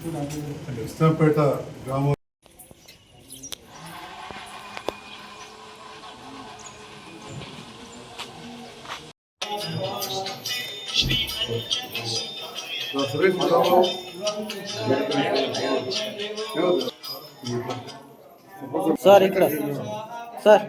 కృష్ణపేట గ్రామం సార్ ఇక్కడ sir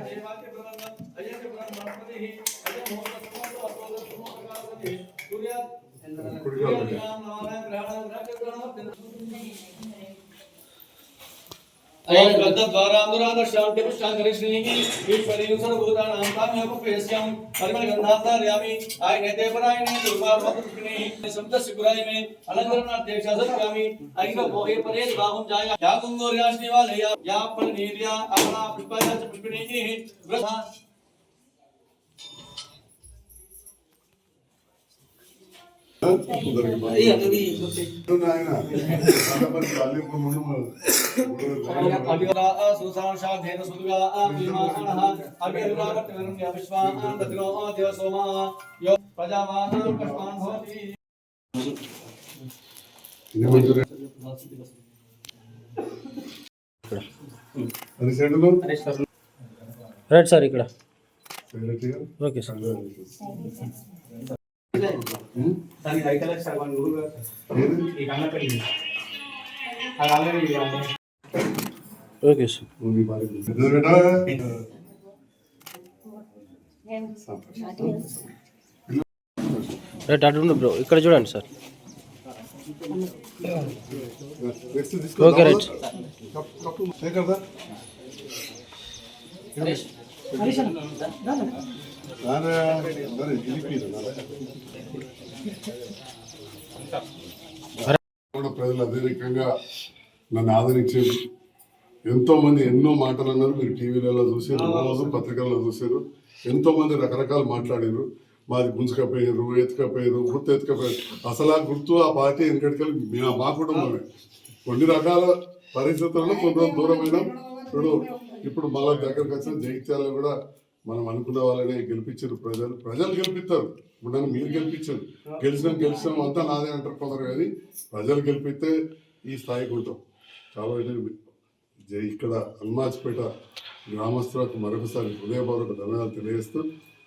right sir ఇక్కడ okay sir okay sir right అటు బ్రో ఇక్కడ చూడండి సార్ ఓకే రైట్ ప్రజలు అదే రకంగా నన్ను ఆదరించారు. ఎంతో మంది ఎన్నో మాటలు అన్నారు. మీరు టీవీలలో చూసారు, రోజు పత్రికల్లో చూసారు. ఎంతో మంది రకరకాలు మాట్లాడారు. మాది గుంజుకపోయారు, ఎత్తుకపోయారు, గుర్తు ఎత్తుకపోయారు. అసలు ఆ గుర్తు ఆ పార్టీ ఎందుకంటే మా కుటుంబమే. కొన్ని రకాల పరిస్థితుల్లో కొంత దూరమైన ఇప్పుడు మళ్ళా దగ్గరకు వచ్చిన జగిత్యాలలో కూడా మనం అనుకున్న వాళ్ళని గెలిపించారు. ప్రజలు గెలిపిస్తారు. ఇప్పుడు నన్ను మీరు గెలిపించారు. గెలిచినాం అంతా నాదే అంటారు కొందరు. కానీ ప్రజలు గెలిపిస్తే ఈ స్థాయికి ఉంటాం. కాబట్టి ఇక్కడ హనుమాజ్పేట గ్రామస్తులకు మరొకసారి హృదయపూర్వక ధన్యవాదాలు తెలియజేస్తూ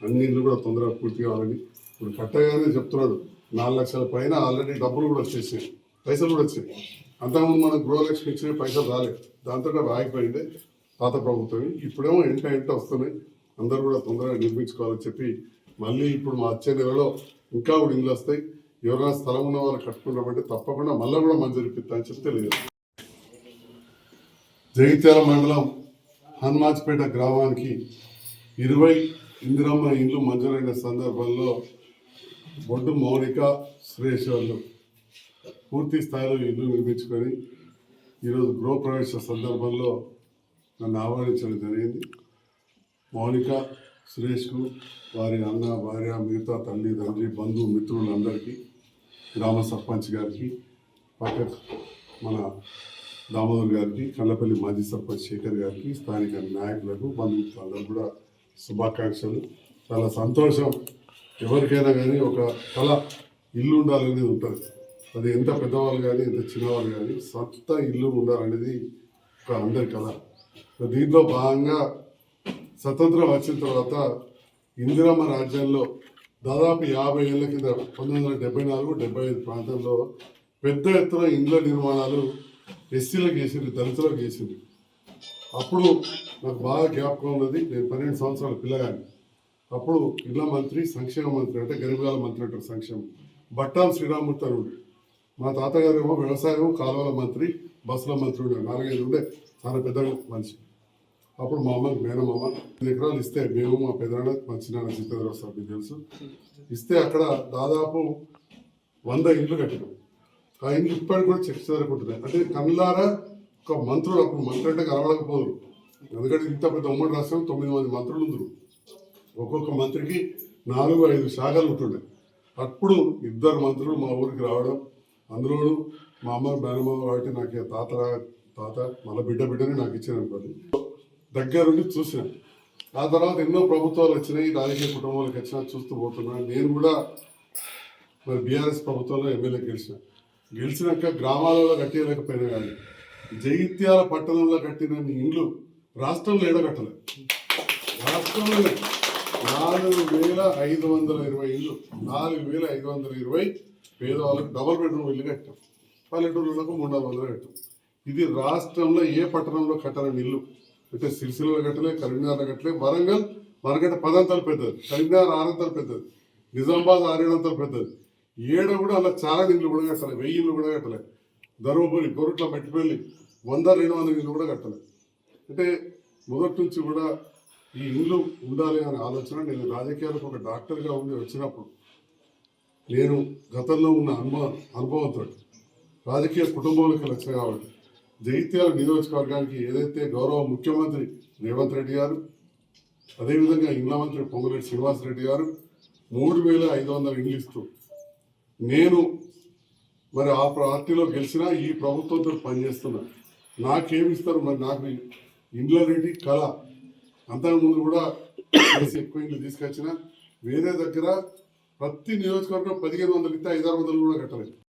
అన్ని ఇళ్ళు కూడా తొందరగా పూర్తి కావాలని ఇప్పుడు కట్టగానే చెప్తున్నాడు. 4 లక్షల పైన ఆల్రెడీ డబ్బులు కూడా వచ్చేసాయి, పైసలు కూడా వచ్చాయి. అంతకుముందు మనం గృహలక్ష్మి ఇచ్చిన పైసలు రాలేదు. దాంతో ఆగిపోయింది పాత ప్రభుత్వం. ఇప్పుడేమో ఎంట వస్తున్నాయి. అందరూ కూడా తొందరగా నిర్మించుకోవాలని చెప్పి మళ్ళీ ఇప్పుడు మా వచ్చే నెలలో ఇంకా కూడా ఇళ్ళు వస్తాయి. ఎవరైనా స్థలం ఉన్న వాళ్ళు కట్టుకున్నామంటే తప్పకుండా మళ్ళీ కూడా మంజూరు ఇప్పిస్తా అని చెప్పి తెలియదు. జగిత్యాల మండలం హనుమాజ్పేట గ్రామానికి 20 ఇందిరమ్మ ఇండ్లు మంజూరైన సందర్భంలో బొడ్డు మౌనిక సురేష్ వాళ్ళు పూర్తి స్థాయిలో ఇల్లు నిర్మించుకొని ఈరోజు గృహప్రవేశ సందర్భంలో నన్ను ఆహ్వానించడం జరిగింది. మౌనిక సురేష్కు వారి అన్న, భార్య, మిగతా తల్లి, తండ్రి, బంధువు, మిత్రులందరికీ, గ్రామ సర్పంచ్ గారికి, పక్క మన దామోదర్ గారికి, కల్లపల్లి మాజీ సర్పంచ్ శేఖర్ గారికి, స్థానిక నాయకులకు, బంధువులందరూ కూడా శుభాకాంక్షలు. చాలా సంతోషం. ఎవరికైనా కానీ ఒక కళ ఇల్లు ఉండాలనేది ఉంటుంది. అది ఎంత పెద్దవాళ్ళు కానీ ఎంత చిన్నవాళ్ళు కానీ సొంత ఇల్లు ఉండాలనేది ఒక అందరి కళ. దీంట్లో భాగంగా స్వతంత్రం వచ్చిన తర్వాత ఇందిరమ్మ రాజ్యంలో దాదాపు 50 ఏళ్ల కింద 1974-75 ప్రాంతంలో పెద్ద ఎత్తున ఇండ్ల నిర్మాణాలు ఎస్సీలకు చేసింది, దళితులకు చేసింది. అప్పుడు నాకు బాగా జ్ఞాపకం ఉన్నది. నేను 12 సంవత్సరాల పిల్లగాని. అప్పుడు ఇళ్ల మంత్రి, సంక్షేమ మంత్రి, అంటే గరీబుల మంత్రి అంటారు సంక్షేమం, బట్టాం శ్రీరామూర్తి అని ఉండే. మా తాతగారు ఏమో వ్యవసాయం, కాలువల మంత్రి, బస్సుల మంత్రి ఉండే. 4-5 ఉండే, చాలా పెద్ద మనిషి. అప్పుడు మా అమ్మకి మేనమామ 2 ఎకరాలు ఇస్తే మేము, మా పెదనాన్న, మా చిన్న చిత్తరావు సార్ మీకు తెలుసు, ఇస్తే అక్కడ దాదాపు 100 ఇండ్లు కట్టినాం. ఆ ఇండ్లు ఇప్పటికి కూడా చెక్ జరుగుతుంటున్నాయి. అంటే కళ్ళారా ఒక మంత్రులు, అప్పుడు మంత్రి అంటే కలవడకపోదు. ఎందుకంటే ఇంత పెద్ద ఉమ్మడి రాష్ట్రం 9 మంది మంత్రులు ఉందరు. ఒక్కొక్క మంత్రికి 4-5 శాఖలు ఉంటుండే. అప్పుడు 2 మంత్రులు మా ఊరికి రావడం. అందులో మా అమ్మ మేనమామ కాబట్టి నాకు తాత మళ్ళీ బిడ్డని నాకు ఇచ్చాను అనుకోండి. దగ్గరుండి చూసిన. ఆ తర్వాత ఎన్నో ప్రభుత్వాలు వచ్చినాయి, రాజకీయ కుటుంబాలకు వచ్చినా చూస్తూ పోతున్నా. నేను కూడా మరి బీఆర్ఎస్ ప్రభుత్వంలో ఎమ్మెల్యే గెలిచిన. గెలిచినాక గ్రామాలలో కట్టేయలేకపోయినా కానీ జగిత్యాల పట్టణంలో కట్టిన ఇండ్లు రాష్ట్రంలో ఏడగట్టలేదు. రాష్ట్రంలో 4,520 ఇల్లు, 4,520 పేదవాళ్ళకు డబుల్ బెడ్రూమ్ ఇల్లు కట్టాం. పల్లెటూరులకు 300 కట్టాం. ఇది రాష్ట్రంలో ఏ పట్టణంలో కట్టని ఇల్లు. అంటే సిరిసిల్లలో కట్టలే, కరీంనగర్లో కట్టలే, వరంగల్ మనకంటే 10 అంతలు పెద్దది, కరీంనగర్ 6 అంతలు పెద్దది, నిజామాబాద్ 6 అంతలు పెద్దది. ఏడ కూడా అలా చాలా ఇల్లు కూడా కట్టలే, 1000 ఇల్లు కూడా కట్టలే. ధర్మపురి, కొరుట్ల, మెట్టిపల్లి 100-200 ఇల్లు కూడా కట్టలే. అంటే మొదటి నుంచి కూడా ఈ ఇల్లు ఉండాలి అనే ఆలోచన. నేను రాజకీయాలకు ఒక డాక్టర్గా ఉండి వచ్చినప్పుడు నేను గతంలో ఉన్న అనుభవంతో రాజకీయ కుటుంబంలోకి వచ్చాయి కాబట్టి జగిత్యాల నియోజకవర్గానికి ఏదైతే గౌరవ ముఖ్యమంత్రి రేవంత్ రెడ్డి గారు, అదేవిధంగా ఇండ్ల మంత్రి పొంగులేటి శ్రీనివాసరెడ్డి గారు 3,500 ఇండ్లు ఇస్తూ నేను మరి ఆ పార్టీలో గెలిచినా ఈ ప్రభుత్వంతో పనిచేస్తున్నా. నాకేమిస్తారు మరి? నాకు ఇండ్ల రెడ్డి కళ. అంతకుముందు కూడా ఎక్కువ ఇండ్లు తీసుకొచ్చిన వేరే దగ్గర ప్రతి నియోజకవర్గం 1,500 ఇస్తే 500 కూడా కట్టలేదు.